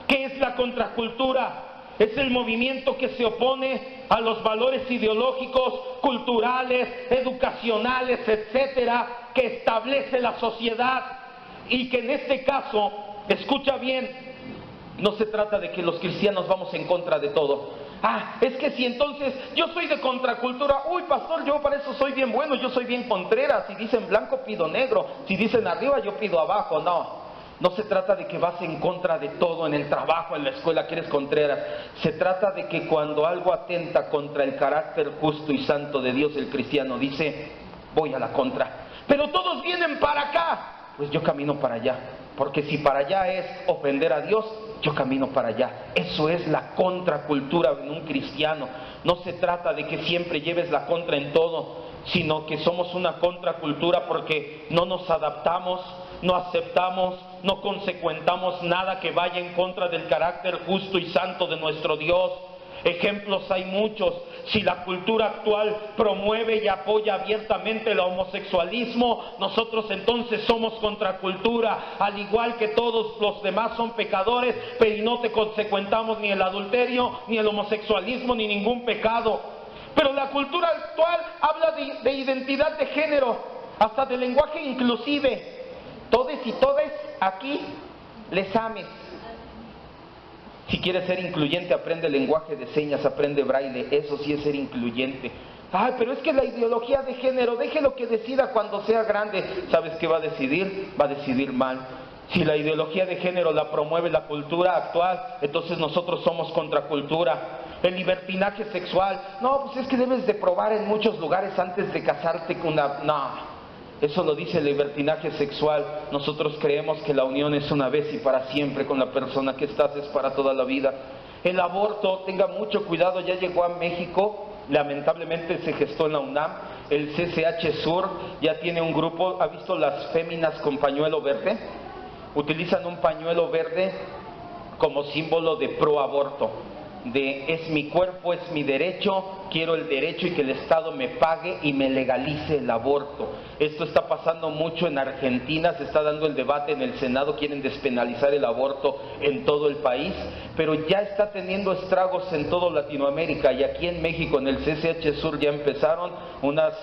¿Qué es la contracultura? Es el movimiento que se opone a los valores ideológicos, culturales, educacionales, etcétera, que establece la sociedad. Y que en este caso, escucha bien, no se trata de que los cristianos vamos en contra de todo. Es que si entonces yo soy de contracultura, uy pastor, yo para eso soy bien bueno, yo soy bien Contreras, si dicen blanco pido negro, si dicen arriba yo pido abajo. No se trata de que vas en contra de todo, en el trabajo, en la escuela, que eres Contreras. Se trata de que cuando algo atenta contra el carácter justo y santo de Dios, el cristiano dice, voy a la contra. Pero todos vienen para acá, pues yo camino para allá. Porque si para allá es ofender a Dios, yo camino para allá. Eso es la contracultura en un cristiano. No se trata de que siempre lleves la contra en todo, sino que somos una contracultura porque no nos adaptamos, no aceptamos, no consecuentamos nada que vaya en contra del carácter justo y santo de nuestro Dios. Ejemplos hay muchos. Si la cultura actual promueve y apoya abiertamente el homosexualismo, nosotros entonces somos contracultura, al igual que todos los demás son pecadores, pero no te consecuentamos ni el adulterio, ni el homosexualismo, ni ningún pecado. Pero la cultura actual habla de identidad de género, hasta de lenguaje inclusive. Todes y todes aquí les ames. Si quieres ser incluyente, aprende lenguaje de señas, aprende braille, eso sí es ser incluyente. Pero es que la ideología de género, déjelo que decida cuando sea grande. ¿Sabes qué va a decidir? Va a decidir mal. Si la ideología de género la promueve la cultura actual, entonces nosotros somos contracultura. El libertinaje sexual, no, pues es que debes de probar en muchos lugares antes de casarte con una... No, eso lo dice el libertinaje sexual. Nosotros creemos que la unión es una vez y para siempre con la persona que estás, es para toda la vida. El aborto, tenga mucho cuidado, ya llegó a México, lamentablemente se gestó en la UNAM, el CCH Sur ya tiene un grupo. ¿Ha visto las féminas con pañuelo verde? Utilizan un pañuelo verde como símbolo de pro aborto, de es mi cuerpo, es mi derecho, quiero el derecho y que el Estado me pague y me legalice el aborto. Esto está pasando mucho en Argentina, se está dando el debate en el Senado, quieren despenalizar el aborto en todo el país, pero ya está teniendo estragos en toda Latinoamérica, y aquí en México, en el CCH Sur, ya empezaron unas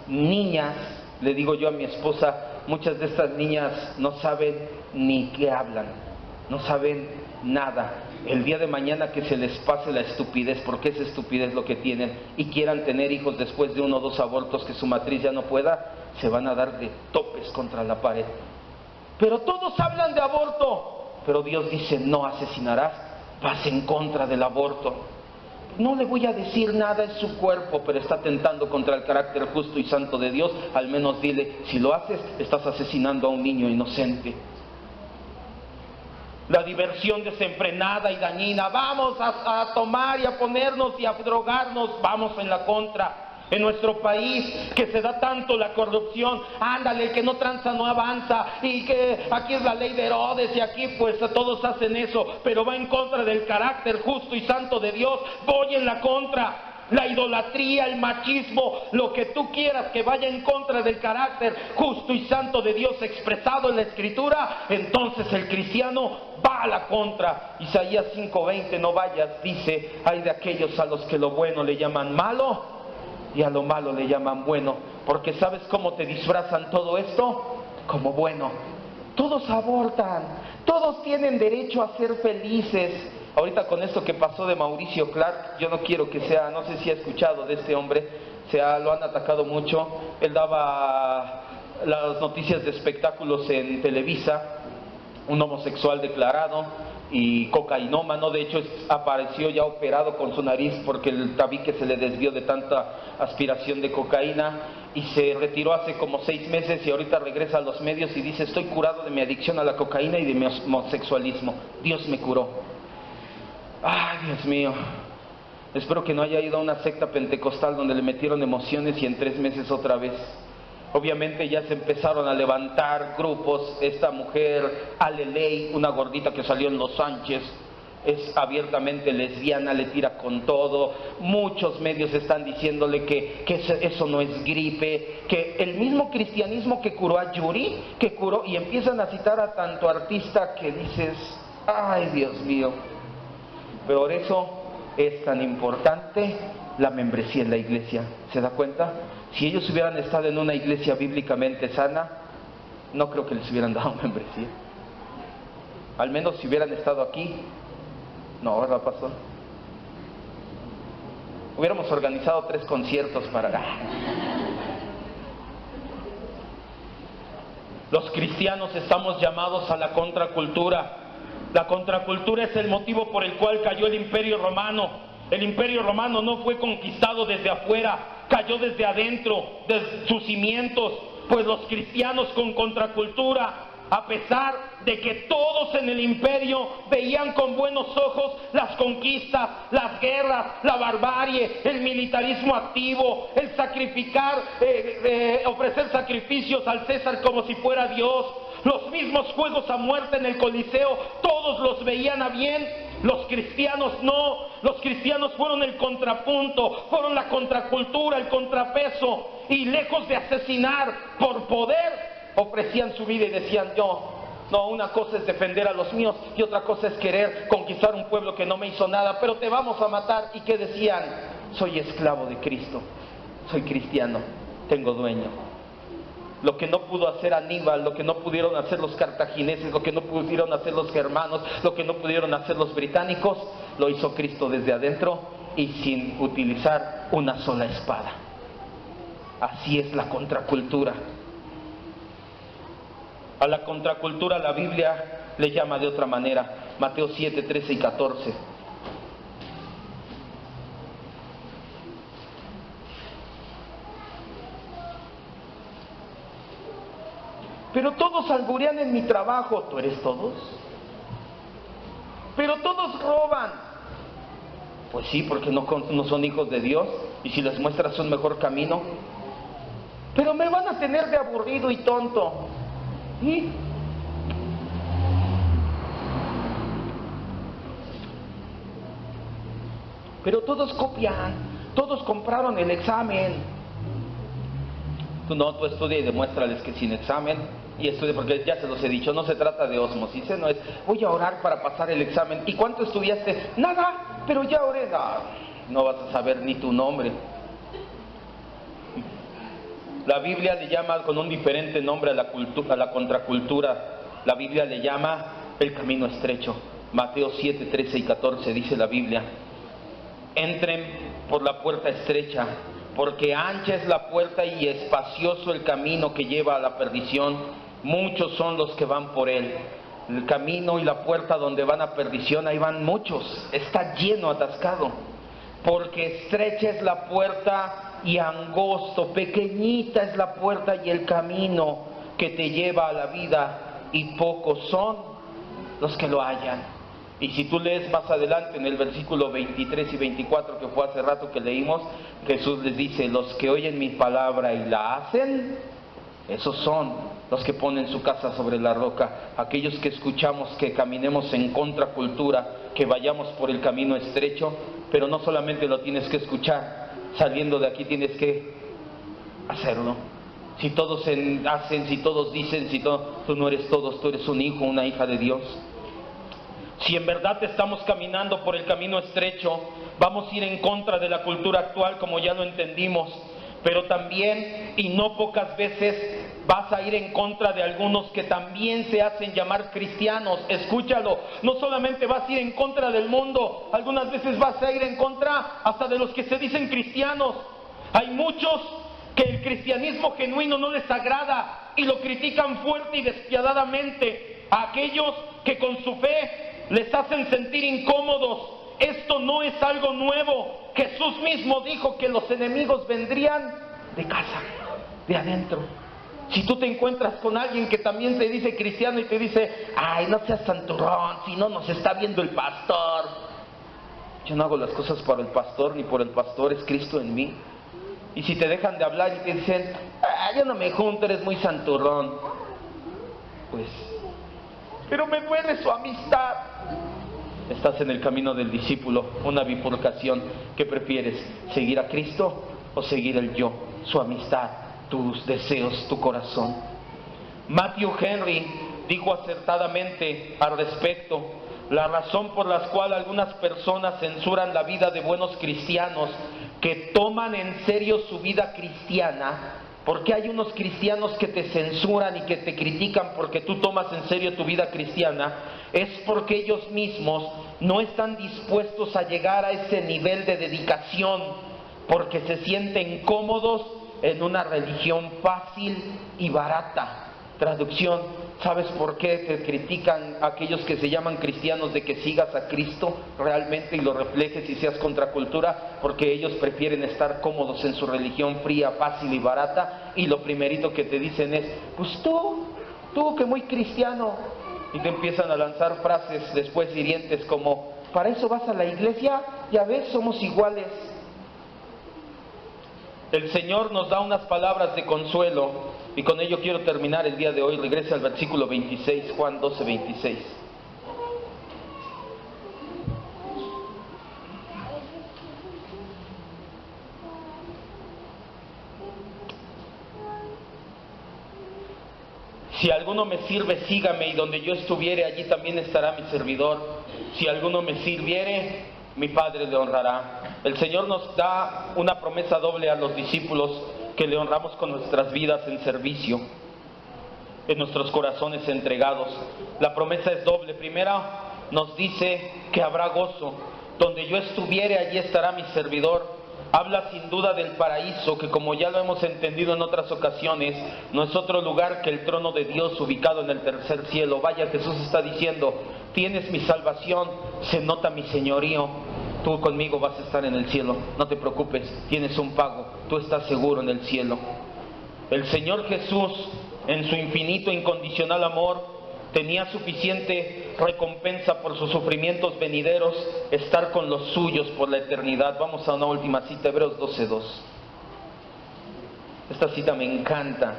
niñas, le digo yo a mi esposa, muchas de estas niñas no saben ni qué hablan, no saben nada. El día de mañana que se les pase la estupidez, porque es estupidez lo que tienen, y quieran tener hijos después de 1 o 2 abortos, que su matriz ya no pueda, se van a dar de topes contra la pared. Pero todos hablan de aborto, pero Dios dice no asesinarás, vas en contra del aborto. No le voy a decir nada, es su cuerpo, pero está atentando contra el carácter justo y santo de Dios. Al menos dile, si lo haces, estás asesinando a un niño inocente. La diversión desenfrenada y dañina, vamos a tomar y a ponernos y a drogarnos, vamos en la contra. En nuestro país, que se da tanto la corrupción, ándale, el que no tranza no avanza, y que aquí es la ley de Herodes, y aquí pues todos hacen eso, pero va en contra del carácter justo y santo de Dios. Voy en la contra. La idolatría, el machismo, lo que tú quieras que vaya en contra del carácter justo y santo de Dios expresado en la Escritura, entonces el cristiano va a la contra. Isaías 5:20, no vayas, dice, hay de aquellos a los que lo bueno le llaman malo y a lo malo le llaman bueno, porque ¿sabes cómo te disfrazan todo esto? Como bueno. Todos abortan, todos tienen derecho a ser felices. Ahorita con esto que pasó de Mauricio Clark, yo no quiero que sea, no sé si ha escuchado de este hombre, lo han atacado mucho. Él daba las noticias de espectáculos en Televisa, un homosexual declarado y cocainómano. De hecho apareció ya operado con su nariz porque el tabique se le desvió de tanta aspiración de cocaína, y se retiró hace como 6 meses y ahorita regresa a los medios y dice, estoy curado de mi adicción a la cocaína y de mi homosexualismo, Dios me curó. Ay, Dios mío, espero que no haya ido a una secta pentecostal donde le metieron emociones y en 3 meses otra vez. Obviamente ya se empezaron a levantar grupos. Esta mujer, Aleley, una gordita que salió en Los Sánchez, es abiertamente lesbiana, le tira con todo. Muchos medios están diciéndole que eso no es gripe, que el mismo cristianismo que curó a Yuri, que curó, y empiezan a citar a tanto artista que dices, ay Dios mío. Por eso es tan importante la membresía en la iglesia. ¿Se da cuenta? Si ellos hubieran estado en una iglesia bíblicamente sana, no creo que les hubieran dado membresía. Al menos si hubieran estado aquí, no, ¿verdad, pastor? Hubiéramos organizado 3 conciertos para... Los cristianos estamos llamados a la contracultura. La contracultura es el motivo por el cual cayó el Imperio Romano. El Imperio Romano no fue conquistado desde afuera, cayó desde adentro, desde sus cimientos. Pues los cristianos con contracultura, a pesar de que todos en el imperio veían con buenos ojos las conquistas, las guerras, la barbarie, el militarismo activo, el sacrificar, ofrecer sacrificios al César como si fuera Dios, los mismos juegos a muerte en el Coliseo, todos los veían a bien. Los cristianos no, los cristianos fueron el contrapunto, fueron la contracultura, el contrapeso, y lejos de asesinar por poder, ofrecían su vida y decían, no, una cosa es defender a los míos y otra cosa es querer conquistar un pueblo que no me hizo nada, pero te vamos a matar. ¿Y qué decían? Soy esclavo de Cristo, soy cristiano, tengo dueño. Lo que no pudo hacer Aníbal, lo que no pudieron hacer los cartagineses, lo que no pudieron hacer los germanos, lo que no pudieron hacer los británicos, lo hizo Cristo desde adentro y sin utilizar una sola espada. Así es la contracultura. A la contracultura la Biblia le llama de otra manera. Mateo 7, 13 y 14. Pero todos alburean en mi trabajo. ¿Tú eres todos? Pero todos roban. Pues sí, porque no son hijos de Dios. Y si les muestras un mejor camino. Pero me van a tener de aburrido y tonto. ¿Y? Pero todos copian. Todos compraron el examen. Tú no, tú estudia y demuéstrales que sin examen. Y estudia, porque ya se los he dicho, no se trata de ósmosis, no es voy a orar para pasar el examen. ¿Y cuánto estudiaste? Nada, pero ya oré. No vas a saber ni tu nombre. La Biblia le llama con un diferente nombre a la contracultura. La Biblia le llama el camino estrecho. Mateo 7, 13 y 14 dice la Biblia: entren por la puerta estrecha, porque ancha es la puerta y espacioso el camino que lleva a la perdición. Muchos son los que van por él. El camino y la puerta donde van a perdición, ahí van muchos. Está lleno, atascado. Porque estrecha es la puerta y angosto, pequeñita es la puerta y el camino que te lleva a la vida, y pocos son los que lo hallan. Y si tú lees más adelante en el versículo 23 y 24, que fue hace rato que leímos, Jesús les dice: los que oyen mi palabra y la hacen, esos son los que ponen su casa sobre la roca. Aquellos que escuchamos que caminemos en contracultura, que vayamos por el camino estrecho, pero no solamente lo tienes que escuchar, saliendo de aquí tienes que hacerlo. Si todos hacen, si todos dicen, tú no eres todos, tú eres un hijo, una hija de Dios. Si en verdad estamos caminando por el camino estrecho, vamos a ir en contra de la cultura actual, como ya lo entendimos, pero también, y no pocas veces, vas a ir en contra de algunos que también se hacen llamar cristianos. Escúchalo, no solamente vas a ir en contra del mundo, algunas veces vas a ir en contra hasta de los que se dicen cristianos. Hay muchos que el cristianismo genuino no les agrada y lo critican fuerte y despiadadamente. A aquellos que con su fe les hacen sentir incómodos. Esto no es algo nuevo. Jesús mismo dijo que los enemigos vendrían de casa, de adentro. Si tú te encuentras con alguien que también te dice cristiano y te dice: ay, no seas santurrón, si no nos está viendo el pastor. Yo no hago las cosas para el pastor, ni por el pastor, es Cristo en mí. Y si te dejan de hablar y te dicen: yo no me junto, eres muy santurrón, pues, pero me duele su amistad. Estás en el camino del discípulo, una bifurcación. ¿Qué prefieres? ¿Seguir a Cristo o seguir el yo, su amistad, tus deseos, tu corazón? Matthew Henry dijo acertadamente al respecto: la razón por la cual algunas personas censuran la vida de buenos cristianos que toman en serio su vida cristiana, porque hay unos cristianos que te censuran y que te critican porque tú tomas en serio tu vida cristiana, es porque ellos mismos no están dispuestos a llegar a ese nivel de dedicación, porque se sienten cómodos en una religión fácil y barata. Traducción: ¿sabes por qué te critican aquellos que se llaman cristianos de que sigas a Cristo realmente y lo reflejes y seas contracultura? Porque ellos prefieren estar cómodos en su religión fría, fácil y barata, y lo primerito que te dicen es: pues tú que muy cristiano, y te empiezan a lanzar frases después hirientes como: ¿para eso vas a la iglesia? Ya ves, somos iguales. El Señor nos da unas palabras de consuelo, y con ello quiero terminar el día de hoy. Regrese al versículo 26, Juan 12, 26. Si alguno me sirve, sígame, y donde yo estuviere, allí también estará mi servidor. Si alguno me sirviere, mi Padre le honrará. El Señor nos da una promesa doble a los discípulos, que le honramos con nuestras vidas en servicio, en nuestros corazones entregados. La promesa es doble. Primera, nos dice que habrá gozo. Donde yo estuviere, allí estará mi servidor. Habla sin duda del paraíso, que como ya lo hemos entendido en otras ocasiones, no es otro lugar que el trono de Dios ubicado en el tercer cielo. Vaya, Jesús está diciendo, tienes mi salvación, se nota mi señorío, tú conmigo vas a estar en el cielo, no te preocupes, tienes un pago, tú estás seguro en el cielo. El Señor Jesús, en su infinito e incondicional amor, tenía suficiente recompensa por sus sufrimientos venideros, estar con los suyos por la eternidad. Vamos a una última cita, Hebreos 12:2. Esta cita me encanta,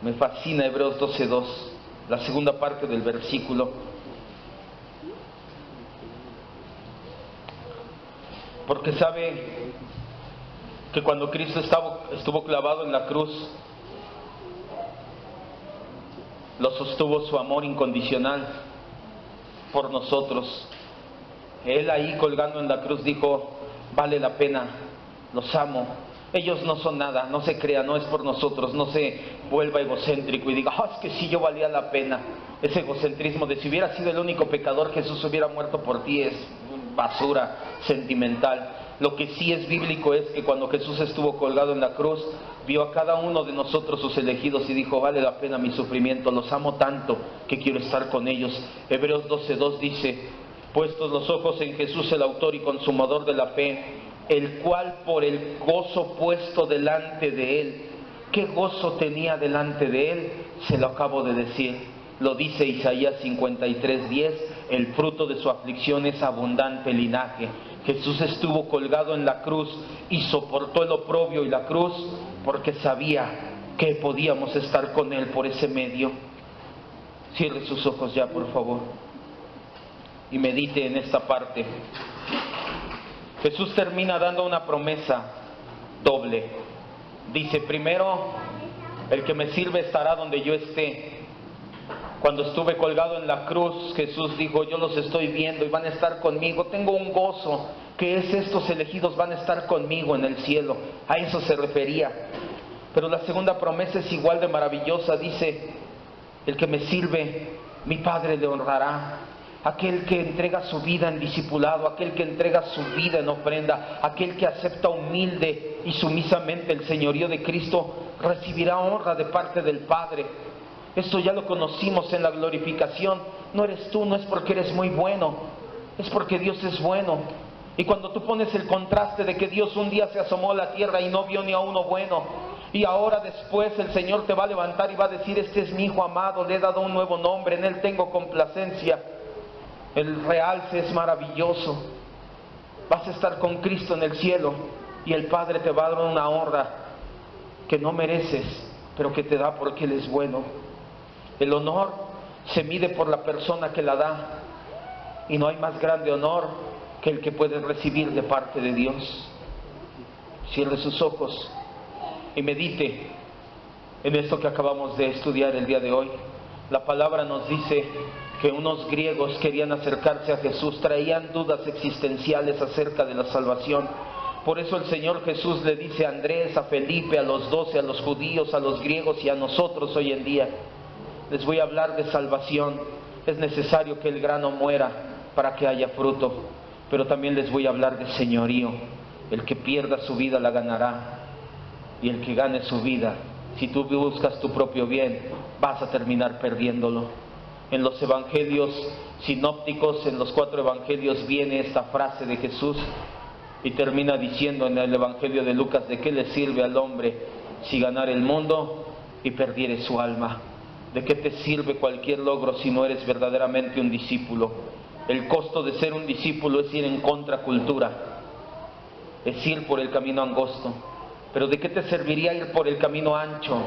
me fascina, Hebreos 12:2, la segunda parte del versículo. Porque sabe que cuando Cristo estuvo clavado en la cruz, lo sostuvo su amor incondicional por nosotros. Él ahí colgando en la cruz dijo, vale la pena, los amo. Ellos no son nada, no se crea, no es por nosotros, no se vuelva egocéntrico y diga, es que sí, yo valía la pena. Ese egocentrismo de si hubiera sido el único pecador, Jesús hubiera muerto por ti, es basura sentimental. Lo que sí es bíblico es que cuando Jesús estuvo colgado en la cruz, vio a cada uno de nosotros sus elegidos y dijo, vale la pena mi sufrimiento, los amo tanto que quiero estar con ellos. Hebreos 12:2 dice, puestos los ojos en Jesús, el autor y consumador de la fe, el cual por el gozo puesto delante de él, ¿qué gozo tenía delante de él? Se lo acabo de decir. Lo dice Isaías 53:10, el fruto de su aflicción es abundante linaje. Jesús estuvo colgado en la cruz y soportó el oprobio y la cruz porque sabía que podíamos estar con Él por ese medio. Cierre sus ojos ya, por favor, y medite en esta parte. Jesús termina dando una promesa doble. Dice, primero, el que me sirve estará donde yo esté. Cuando estuve colgado en la cruz, Jesús dijo, yo los estoy viendo y van a estar conmigo. Tengo un gozo, que es estos elegidos van a estar conmigo en el cielo. A eso se refería. Pero la segunda promesa es igual de maravillosa. Dice, el que me sirve, mi Padre le honrará. Aquel que entrega su vida en discipulado, aquel que entrega su vida en ofrenda, aquel que acepta humilde y sumisamente el señorío de Cristo, recibirá honra de parte del Padre. Esto ya lo conocimos en la glorificación. No eres tú, no es porque eres muy bueno, es porque Dios es bueno. Y cuando tú pones el contraste de que Dios un día se asomó a la tierra y no vio ni a uno bueno, y ahora después el Señor te va a levantar y va a decir, este es mi Hijo amado, le he dado un nuevo nombre, en Él tengo complacencia. El realce es maravilloso. Vas a estar con Cristo en el cielo y el Padre te va a dar una honra que no mereces, pero que te da porque Él es bueno. El honor se mide por la persona que la da, y no hay más grande honor que el que puedes recibir de parte de Dios. Cierre sus ojos y medite en esto que acabamos de estudiar el día de hoy. La palabra nos dice que unos griegos querían acercarse a Jesús, traían dudas existenciales acerca de la salvación. Por eso el Señor Jesús le dice a Andrés, a Felipe, a los 12, a los judíos, a los griegos y a nosotros hoy en día, les voy a hablar de salvación. Es necesario que el grano muera para que haya fruto, pero también les voy a hablar de señorío. El que pierda su vida la ganará, y el que gane su vida, si tú buscas tu propio bien, vas a terminar perdiéndolo. En los evangelios sinópticos, en los 4 evangelios, viene esta frase de Jesús y termina diciendo en el evangelio de Lucas, ¿de qué le sirve al hombre si ganara el mundo y perdiere su alma? ¿De qué te sirve cualquier logro si no eres verdaderamente un discípulo? El costo de ser un discípulo es ir en contracultura, es ir por el camino angosto. Pero ¿de qué te serviría ir por el camino ancho